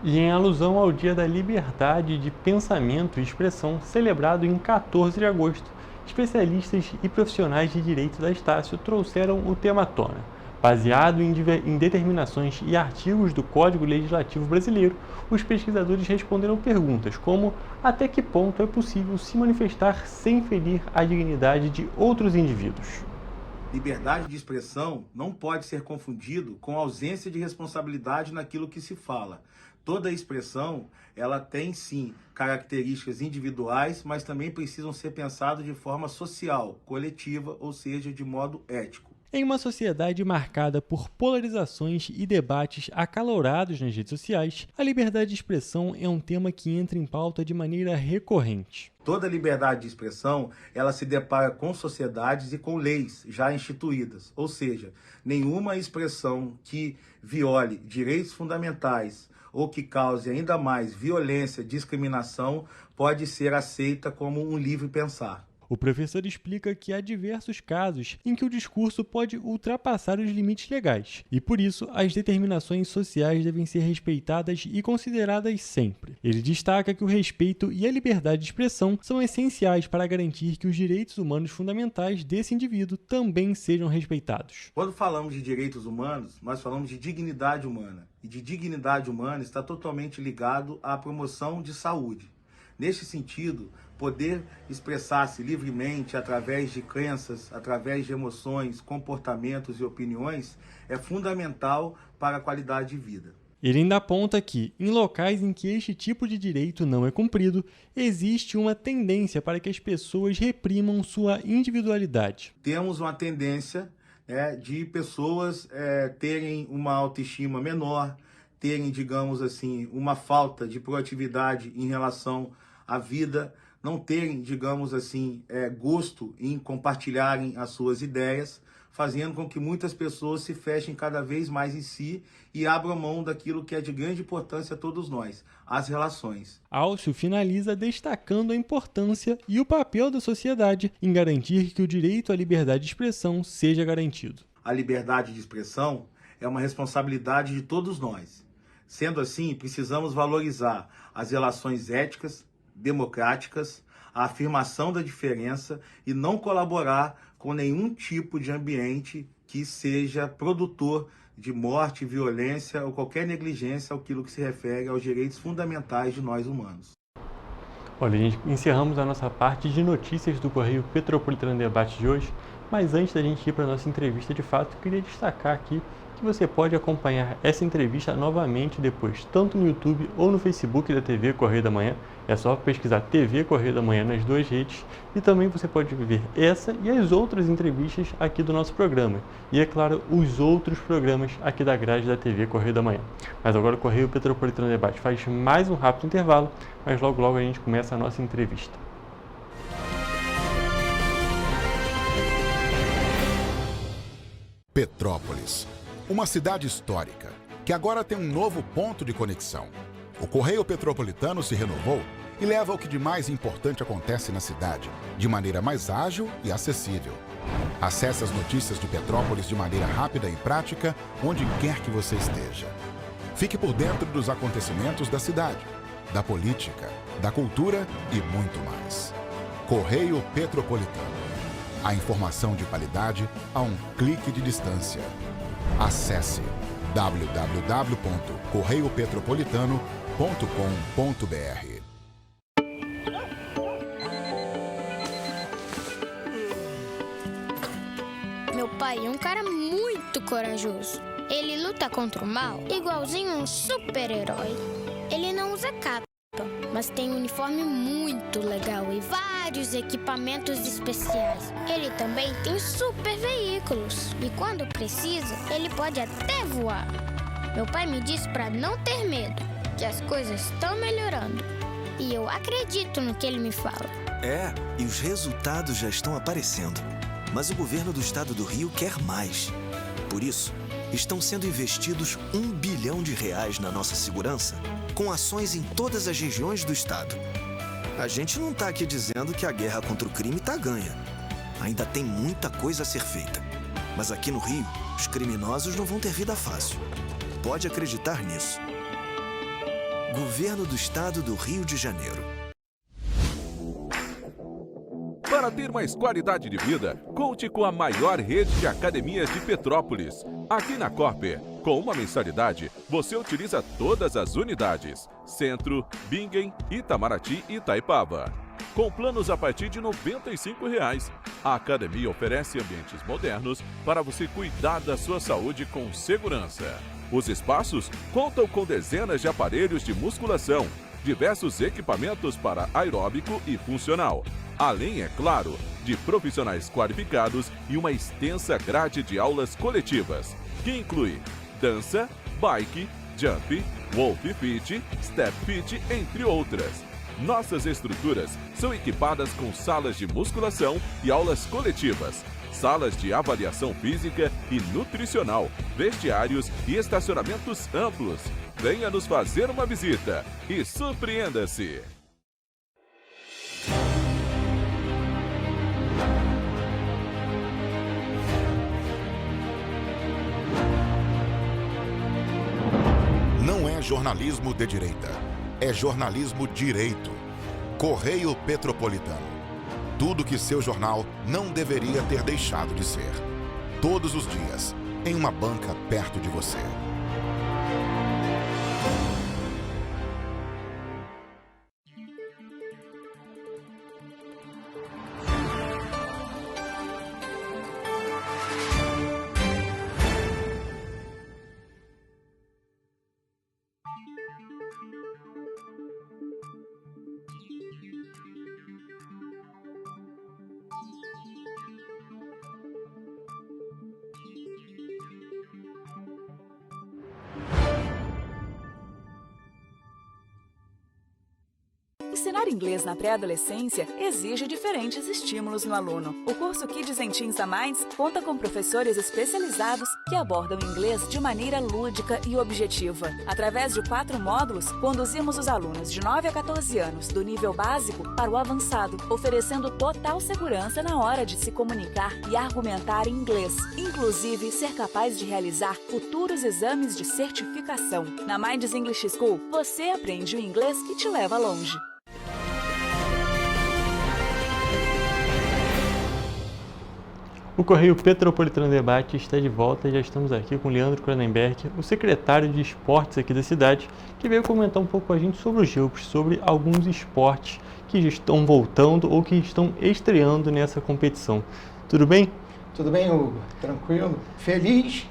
E em alusão ao Dia da Liberdade de Pensamento e Expressão, celebrado em 14 de agosto, especialistas e profissionais de direito da Estácio trouxeram o tema à tona. Baseado em determinações e artigos do Código Legislativo Brasileiro, os pesquisadores responderam perguntas como: até que ponto é possível se manifestar sem ferir a dignidade de outros indivíduos? Liberdade de expressão não pode ser confundido com ausência de responsabilidade naquilo que se fala. Toda expressão, ela tem sim características individuais, mas também precisam ser pensadas de forma social, coletiva, ou seja, de modo ético. Em uma sociedade marcada por polarizações e debates acalorados nas redes sociais, a liberdade de expressão é um tema que entra em pauta de maneira recorrente. Toda liberdade de expressão, ela se depara com sociedades e com leis já instituídas, ou seja, nenhuma expressão que viole direitos fundamentais ou que cause ainda mais violência, discriminação, pode ser aceita como um livre pensar. O professor explica que há diversos casos em que o discurso pode ultrapassar os limites legais, e por isso as determinações sociais devem ser respeitadas e consideradas sempre. Ele destaca que o respeito e a liberdade de expressão são essenciais para garantir que os direitos humanos fundamentais desse indivíduo também sejam respeitados. Quando falamos de direitos humanos, nós falamos de dignidade humana, e de dignidade humana está totalmente ligado à promoção de saúde. Neste sentido, poder expressar-se livremente através de crenças, através de emoções, comportamentos e opiniões é fundamental para a qualidade de vida. Ele ainda aponta que, em locais em que este tipo de direito não é cumprido, existe uma tendência para que as pessoas reprimam sua individualidade. Temos uma tendência de pessoas terem uma autoestima menor, terem, digamos assim, uma falta de proatividade em relação à vida, não terem, digamos assim, gosto em compartilharem as suas ideias, fazendo com que muitas pessoas se fechem cada vez mais em si e abram mão daquilo que é de grande importância a todos nós, as relações. Alcio finaliza destacando a importância e o papel da sociedade em garantir que o direito à liberdade de expressão seja garantido. A liberdade de expressão é uma responsabilidade de todos nós. Sendo assim, precisamos valorizar as relações éticas, democráticas, a afirmação da diferença e não colaborar com nenhum tipo de ambiente que seja produtor de morte, violência ou qualquer negligência àquilo que se refere aos direitos fundamentais de nós humanos. Olha, gente, encerramos a nossa parte de notícias do Correio Petropolitano Debate de hoje, mas antes da gente ir para a nossa entrevista de fato, queria destacar aqui que você pode acompanhar essa entrevista novamente depois, tanto no YouTube ou no Facebook da TV Correio da Manhã. É só pesquisar TV Correio da Manhã nas duas redes e também você pode ver essa e as outras entrevistas aqui do nosso programa. E, é claro, os outros programas aqui da grade da TV Correio da Manhã. Mas agora o Correio Petropolitano Debate faz mais um rápido intervalo, mas logo logo a gente começa a nossa entrevista. Petrópolis, uma cidade histórica, que agora tem um novo ponto de conexão. O Correio Petropolitano se renovou e leva o que de mais importante acontece na cidade, de maneira mais ágil e acessível. Acesse as notícias de Petrópolis de maneira rápida e prática, onde quer que você esteja. Fique por dentro dos acontecimentos da cidade, da política, da cultura e muito mais. Correio Petropolitano. A informação de qualidade a um clique de distância. Acesse www.correiopetropolitano.com.br. Meu pai é um cara muito corajoso. Ele luta contra o mal igualzinho um super-herói. Ele não usa capa, mas tem um uniforme muito legal e vários equipamentos especiais. Ele também tem super veículos e quando precisa, ele pode até voar. Meu pai me disse para não ter medo, que as coisas estão melhorando. E eu acredito no que ele me fala. É, e os resultados já estão aparecendo. Mas o governo do estado do Rio quer mais. Por isso, estão sendo investidos R$ 1 bilhão na nossa segurança, com ações em todas as regiões do estado. A gente não está aqui dizendo que a guerra contra o crime está ganha. Ainda tem muita coisa a ser feita. Mas aqui no Rio, os criminosos não vão ter vida fácil. Pode acreditar nisso. Governo do Estado do Rio de Janeiro. Para ter mais qualidade de vida, conte com a maior rede de academias de Petrópolis. Aqui na Corper, com uma mensalidade, você utiliza todas as unidades: Centro, Bingen, Itamaraty e Itaipava. Com planos a partir de R$ 95,00. A academia oferece ambientes modernos para você cuidar da sua saúde com segurança. Os espaços contam com dezenas de aparelhos de musculação, diversos equipamentos para aeróbico e funcional, além, é claro, de profissionais qualificados e uma extensa grade de aulas coletivas, que inclui dança, bike, jump, wolf fit, step fit, entre outras. Nossas estruturas são equipadas com salas de musculação e aulas coletivas, salas de avaliação física e nutricional, vestiários e estacionamentos amplos. Venha nos fazer uma visita e surpreenda-se! Não é jornalismo de direita, é jornalismo direito. Correio Petropolitano. Tudo que seu jornal não deveria ter deixado de ser. Todos os dias, em uma banca perto de você. Ensinar inglês na pré-adolescência exige diferentes estímulos no aluno. O curso Kids and Teens a Mais conta com professores especializados que abordam inglês de maneira lúdica e objetiva. Através de 4 módulos, conduzimos os alunos de 9 a 14 anos, do nível básico para o avançado, oferecendo total segurança na hora de se comunicar e argumentar em inglês, inclusive ser capaz de realizar futuros exames de certificação. Na Minds English School, você aprende o inglês que te leva longe. O Correio Petropolitano Debate está de volta e já estamos aqui com o Leandro Cronenberg, o secretário de esportes aqui da cidade, que veio comentar um pouco com a gente sobre os Jogos, sobre alguns esportes que já estão voltando ou que estão estreando nessa competição. Tudo bem? Tudo bem, Hugo? Tranquilo? Feliz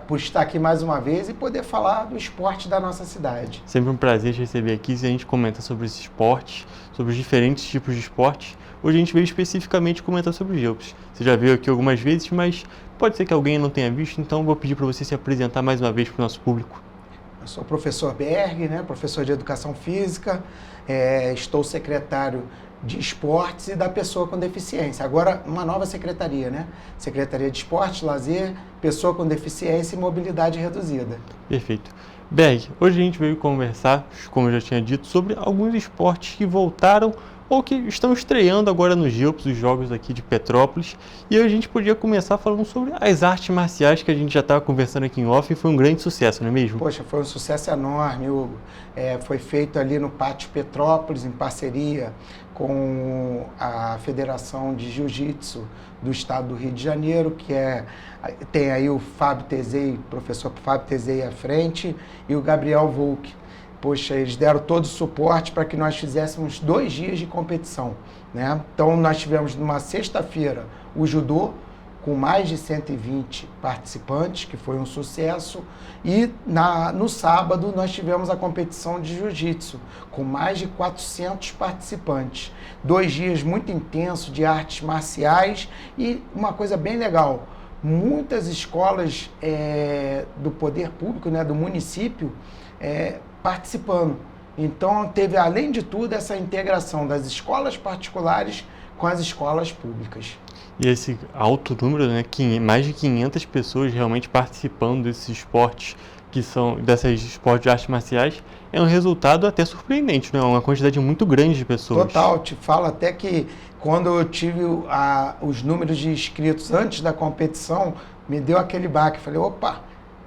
por estar aqui mais uma vez e poder falar do esporte da nossa cidade. Sempre um prazer te receber aqui e a gente comenta sobre esses esportes, sobre os diferentes tipos de esportes. Hoje a gente veio especificamente comentar sobre os Jogos. Você já veio aqui algumas vezes, mas pode ser que alguém não tenha visto, então vou pedir para você se apresentar mais uma vez para o nosso público. Eu sou o professor Berg, professor de Educação Física, estou secretário de Esportes e da Pessoa com Deficiência. Agora, uma nova secretaria, Secretaria de Esportes, Lazer, Pessoa com Deficiência e Mobilidade Reduzida. Perfeito. Berg, hoje a gente veio conversar, como eu já tinha dito, sobre alguns esportes que voltaram ou que estão estreando agora nos Jogos aqui de Petrópolis. E hoje a gente podia começar falando sobre as artes marciais, que a gente já estava conversando aqui em off, e foi um grande sucesso, não é mesmo? Poxa, foi um sucesso enorme, Hugo. Foi feito ali no Pátio Petrópolis, em parceria com a Federação de Jiu-Jitsu do Estado do Rio de Janeiro, tem aí o Fábio Tezei, professor Fábio Tezei à frente, e o Gabriel Volk. Poxa, eles deram todo o suporte para que nós fizéssemos 2 dias de competição, Então, nós tivemos numa sexta-feira o judô, com mais de 120 participantes, que foi um sucesso, e no sábado nós tivemos a competição de jiu-jitsu, com mais de 400 participantes. 2 dias muito intensos de artes marciais e uma coisa bem legal, muitas escolas do poder público, do município, participando. Então, teve, além de tudo, essa integração das escolas particulares com as escolas públicas. E esse alto número, mais de 500 pessoas realmente participando desses esportes, desses esportes de artes marciais, é um resultado até surpreendente, uma quantidade muito grande de pessoas. Total, te falo até que quando eu tive os números de inscritos antes da competição, me deu aquele baque. Falei, opa,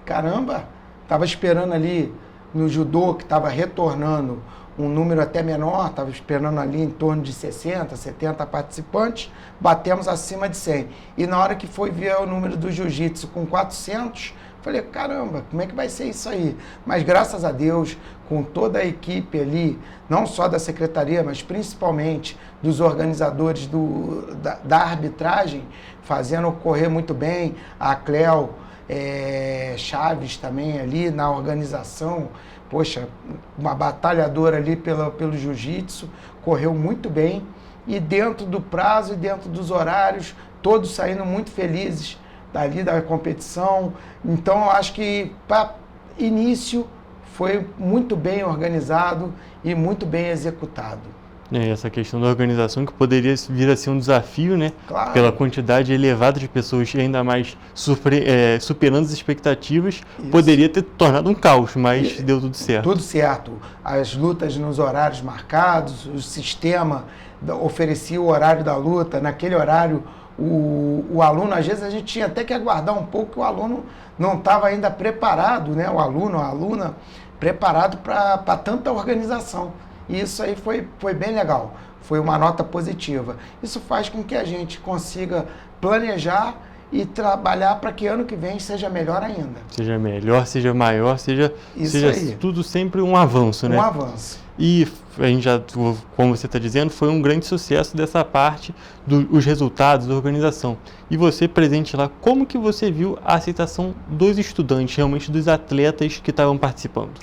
caramba, estava esperando ali no judô, que estava retornando um número até menor, estava esperando ali em torno de 60, 70 participantes, batemos acima de 100. E na hora que foi ver o número do jiu-jitsu com 400, falei, caramba, como é que vai ser isso aí? Mas graças a Deus, com toda a equipe ali, não só da secretaria, mas principalmente dos organizadores da arbitragem, fazendo ocorrer muito bem, a Cleo Chaves também ali na organização, poxa, uma batalhadora ali pelo jiu-jitsu, correu muito bem e dentro do prazo e dentro dos horários, todos saindo muito felizes dali da competição. Então, eu acho que para início foi muito bem organizado e muito bem executado. Essa questão da organização que poderia vir a ser um desafio, Claro. Pela quantidade elevada de pessoas e ainda mais superando as expectativas, isso. Poderia ter tornado um caos, mas deu tudo certo. Tudo certo. As lutas nos horários marcados, o sistema oferecia o horário da luta, naquele horário o aluno, às vezes a gente tinha até que aguardar um pouco, que o aluno não estava ainda preparado, o aluno, a aluna, preparado para tanta organização. E isso aí foi bem legal, foi uma nota positiva. Isso faz com que a gente consiga planejar e trabalhar para que ano que vem seja melhor ainda. Seja melhor, seja maior, seja tudo sempre um avanço, Um avanço. E a gente já, como você está dizendo, foi um grande sucesso dessa parte dos resultados da organização. E você, presente lá, como que você viu a aceitação dos estudantes, realmente dos atletas que estavam participando?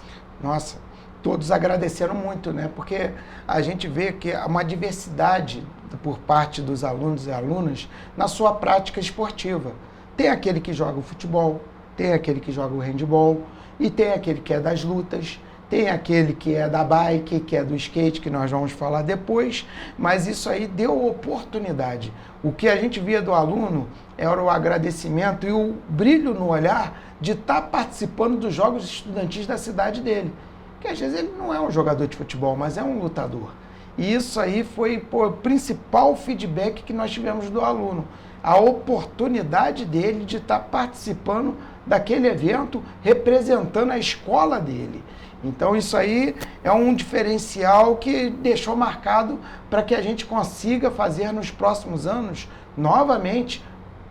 Nossa, todos agradeceram muito, porque a gente vê que há uma diversidade por parte dos alunos e alunas na sua prática esportiva. Tem aquele que joga o futebol, tem aquele que joga o handebol, e tem aquele que é das lutas, tem aquele que é da bike, que é do skate, que nós vamos falar depois, mas isso aí deu oportunidade. O que a gente via do aluno era o agradecimento e o brilho no olhar de estar participando dos jogos estudantis da cidade dele. Que às vezes ele não é um jogador de futebol, mas é um lutador. E isso aí foi o principal feedback que nós tivemos do aluno. A oportunidade dele de estar participando daquele evento, representando a escola dele. Então isso aí é um diferencial que deixou marcado para que a gente consiga fazer nos próximos anos, novamente,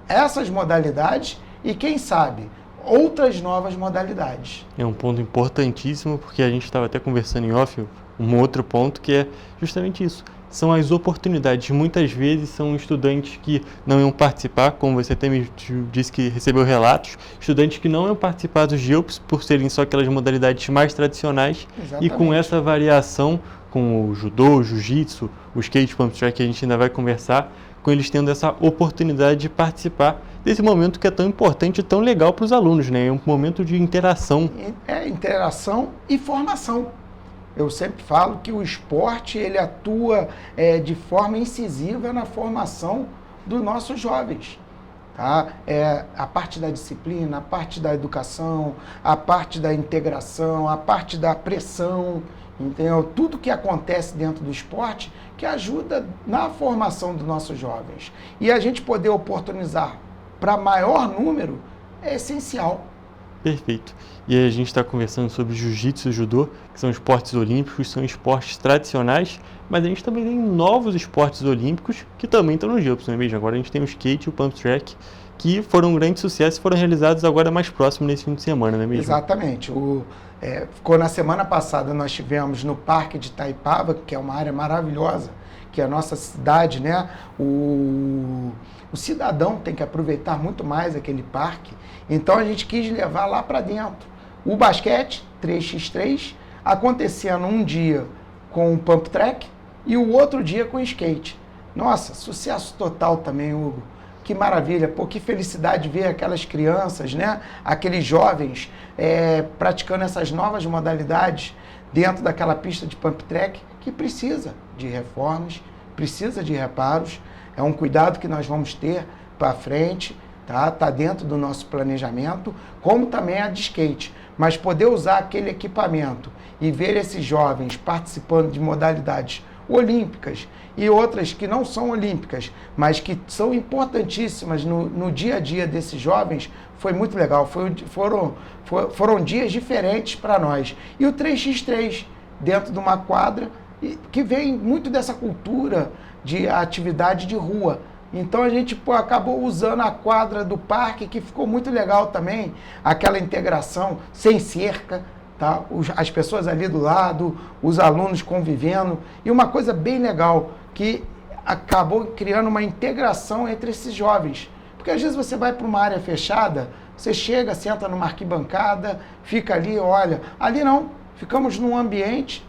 essas modalidades e, quem sabe, outras novas modalidades. É um ponto importantíssimo, porque a gente estava até conversando em off, um outro ponto que é justamente isso. São as oportunidades. Muitas vezes são estudantes que não iam participar, como você até me disse que recebeu relatos, estudantes que não iam participar dos GEOPS por serem só aquelas modalidades mais tradicionais. Exatamente. E com essa variação, com o judô, o jiu-jitsu, o skate, pump track, que a gente ainda vai conversar, com eles tendo essa oportunidade de participar desse momento que é tão importante e tão legal para os alunos, né? É um momento de interação. É interação e formação. Eu sempre falo que o esporte ele atua de forma incisiva na formação dos nossos jovens. Tá? A parte da disciplina, a parte da educação, a parte da integração, a parte da pressão, entendeu? Tudo que acontece dentro do esporte que ajuda na formação dos nossos jovens. E a gente poder oportunizar para maior número é essencial. Perfeito. E aí a gente está conversando sobre jiu-jitsu e judô, que são esportes olímpicos, são esportes tradicionais, mas a gente também tem novos esportes olímpicos que também estão no GEOPS, não é mesmo? Agora a gente tem o skate e o pump track, que foram um grande sucesso e foram realizados agora mais próximo nesse fim de semana, não é mesmo? Exatamente. Ficou na semana passada, nós tivemos no Parque de Itaipava, que é uma área maravilhosa, que é a nossa cidade, né? O cidadão tem que aproveitar muito mais aquele parque. Então a gente quis levar lá para dentro. O basquete, 3x3, acontecendo um dia com o pump track e o outro dia com o skate. Nossa, sucesso total também, Hugo. Que maravilha, pô, que felicidade ver aquelas crianças, né? Aqueles jovens praticando essas novas modalidades dentro daquela pista de pump track que precisa de reformas, precisa de reparos. É um cuidado que nós vamos ter para frente, tá? Tá dentro do nosso planejamento, como também a de skate. Mas poder usar aquele equipamento e ver esses jovens participando de modalidades olímpicas e outras que não são olímpicas, mas que são importantíssimas no dia a dia desses jovens, foi muito legal. Foram dias diferentes para nós. E o 3x3, dentro de uma quadra, que vem muito dessa cultura de atividade de rua. Então a gente acabou usando a quadra do parque, que ficou muito legal também, aquela integração sem cerca, tá? As pessoas ali do lado, os alunos convivendo, e uma coisa bem legal, que acabou criando uma integração entre esses jovens. Porque às vezes você vai para uma área fechada, você chega, senta numa arquibancada, fica ali, olha. Ali não, ficamos num ambiente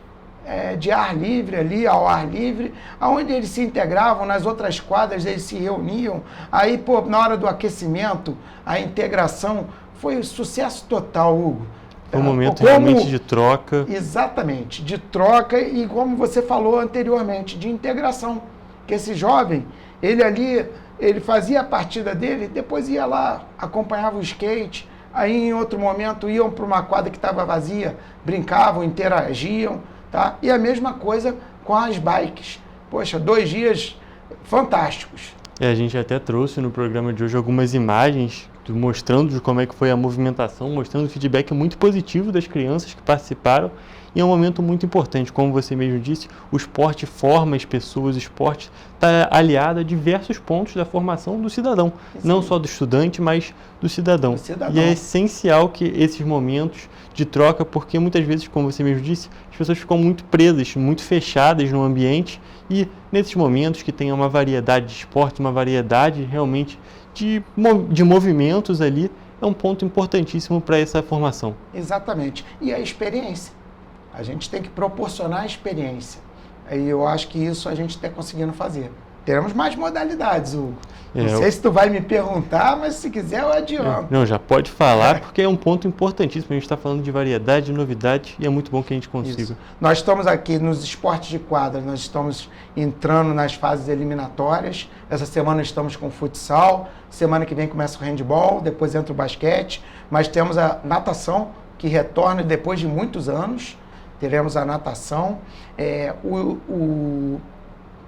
de ar livre ali, ao ar livre, onde eles se integravam, nas outras quadras eles se reuniam, aí na hora do aquecimento, a integração foi um sucesso total, Hugo. Foi um momento realmente de troca. Exatamente, de troca e como você falou anteriormente, de integração, que esse jovem, ele fazia a partida dele, depois ia lá, acompanhava o skate, aí em outro momento iam para uma quadra que estava vazia, brincavam, interagiam, tá? E a mesma coisa com as bikes. Poxa, 2 dias fantásticos. A gente até trouxe no programa de hoje algumas imagens mostrando como é que foi a movimentação, mostrando o feedback muito positivo das crianças que participaram. E é um momento muito importante, como você mesmo disse, o esporte forma as pessoas, o esporte está aliado a diversos pontos da formação do cidadão. Sim. Não só do estudante, mas do cidadão. E é essencial que esses momentos de troca, porque muitas vezes, como você mesmo disse, as pessoas ficam muito presas, muito fechadas no ambiente, e nesses momentos que tem uma variedade de esportes, uma variedade realmente de movimentos ali, é um ponto importantíssimo para essa formação. Exatamente. E a experiência. A gente tem que proporcionar a experiência. E eu acho que isso a gente está conseguindo fazer. Teremos mais modalidades, Hugo. Não sei se tu vai me perguntar, mas se quiser eu adianto. Não, já pode falar, porque é um ponto importantíssimo. A gente está falando de variedade, de novidade, e é muito bom que a gente consiga. Isso. Nós estamos aqui nos esportes de quadra, nós estamos entrando nas fases eliminatórias. Essa semana estamos com o futsal, semana que vem começa o handball, depois entra o basquete, mas temos a natação, que retorna depois de muitos anos. Teremos a natação, o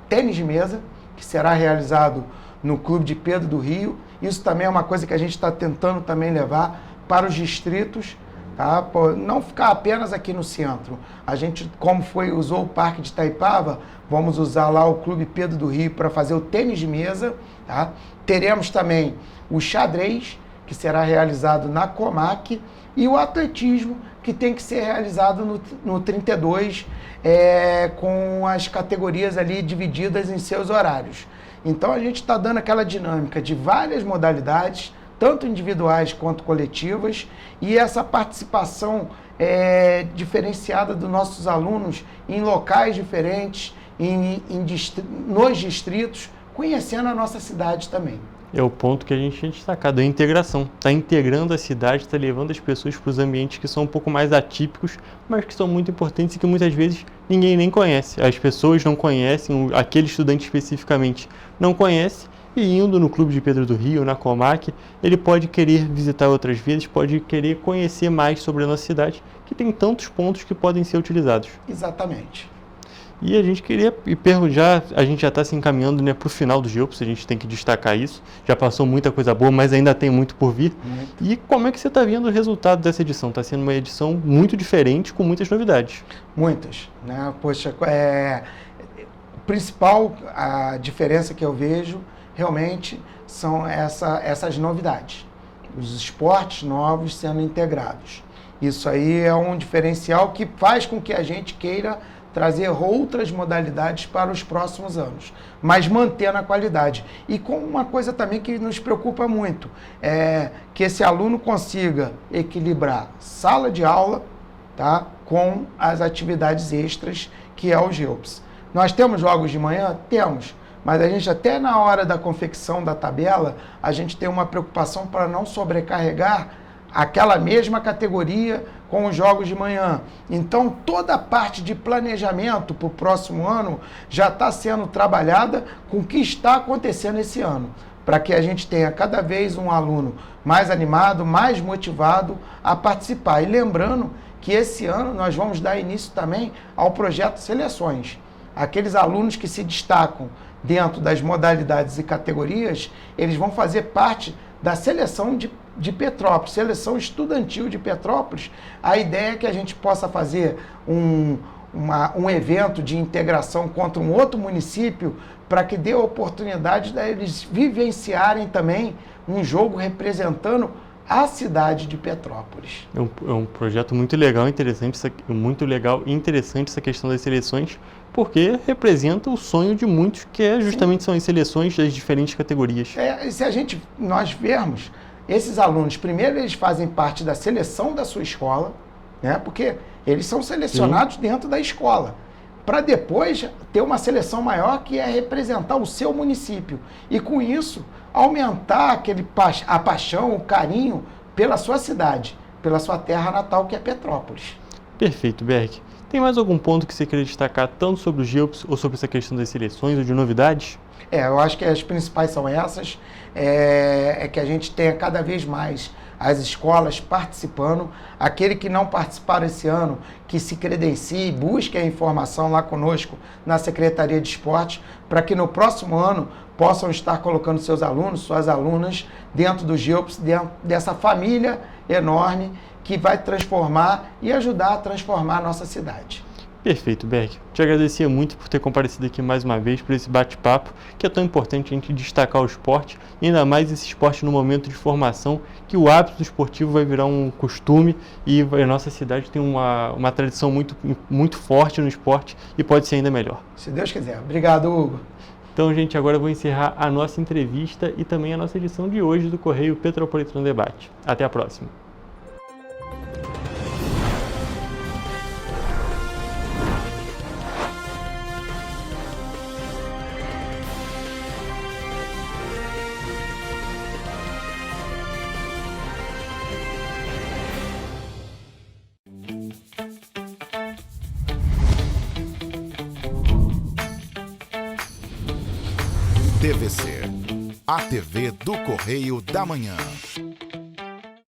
tênis de mesa, que será realizado no Clube de Pedro do Rio. Isso também é uma coisa que a gente está tentando também levar para os distritos, tá? Não ficar apenas aqui no centro. A gente, como usou o Parque de Itaipava, vamos usar lá o Clube Pedro do Rio para fazer o tênis de mesa, tá? Teremos também o xadrez, que será realizado na Comac, e o atletismo, que tem que ser realizado no 32, com as categorias ali divididas em seus horários. Então a gente está dando aquela dinâmica de várias modalidades, tanto individuais quanto coletivas, e essa participação diferenciada dos nossos alunos em locais diferentes, nos distritos, conhecendo a nossa cidade também. É o ponto que a gente tinha destacado, a integração. Está integrando a cidade, está levando as pessoas para os ambientes que são um pouco mais atípicos, mas que são muito importantes e que muitas vezes ninguém nem conhece. As pessoas não conhecem, aquele estudante especificamente não conhece, e indo no Clube de Pedro do Rio, na Comac, ele pode querer visitar outras vezes, pode querer conhecer mais sobre a nossa cidade, que tem tantos pontos que podem ser utilizados. Exatamente. E a gente queria perguntar, a gente já está se encaminhando, né, para o final do GEOPS, a gente tem que destacar isso. Já passou muita coisa boa, mas ainda tem muito por vir. E como é que você está vendo o resultado dessa edição? Está sendo uma edição muito diferente, com muitas novidades. Muitas, né? Poxa, principal a diferença que eu vejo realmente são essas novidades. Os esportes novos sendo integrados. Isso aí é um diferencial que faz com que a gente queira trazer outras modalidades para os próximos anos, mas mantendo a qualidade. E com uma coisa também que nos preocupa muito, é que esse aluno consiga equilibrar sala de aula, tá, com as atividades extras, que é o GEOPS. Nós temos jogos de manhã? Temos, mas a gente até na hora da confecção da tabela, a gente tem uma preocupação para não sobrecarregar aquela mesma categoria com os jogos de manhã. Então, toda a parte de planejamento para o próximo ano já está sendo trabalhada com o que está acontecendo esse ano, para que a gente tenha cada vez um aluno mais animado, mais motivado a participar. E lembrando que esse ano nós vamos dar início também ao projeto Seleções. Aqueles alunos que se destacam dentro das modalidades e categorias, eles vão fazer parte da seleção de Petrópolis, seleção estudantil de Petrópolis. A ideia é que a gente possa fazer um evento de integração contra um outro município para que dê a oportunidade deles vivenciarem também um jogo representando a cidade de Petrópolis. É um projeto muito legal e interessante essa questão das seleções, porque representa o sonho de muitos, que justamente são as seleções das diferentes categorias. Se nós vermos, esses alunos, primeiro eles fazem parte da seleção da sua escola, né, porque eles são selecionados dentro da escola, para depois ter uma seleção maior que é representar o seu município. E com isso, aumentar a paixão, o carinho pela sua cidade, pela sua terra natal, que é Petrópolis. Perfeito, Berg. Tem mais algum ponto que você queria destacar, tanto sobre o GEOPS ou sobre essa questão das seleções ou de novidades? Eu acho que as principais são essas, é que a gente tenha cada vez mais as escolas participando. Aquele que não participaram esse ano, que se credencie, busque a informação lá conosco na Secretaria de Esportes, para que no próximo ano possam estar colocando seus alunos, suas alunas, dentro do GEOPS, dentro dessa família enorme que vai transformar e ajudar a transformar a nossa cidade. Perfeito, Berg. Te agradecia muito por ter comparecido aqui mais uma vez para esse bate-papo, que é tão importante a gente destacar o esporte, e ainda mais esse esporte no momento de formação, que o hábito esportivo vai virar um costume, e a nossa cidade tem uma tradição muito forte no esporte e pode ser ainda melhor. Se Deus quiser. Obrigado, Hugo. Então, gente, agora eu vou encerrar a nossa entrevista e também a nossa edição de hoje do Correio Petropolitano Debate. Até a próxima. TVC, a TV do Correio da Manhã.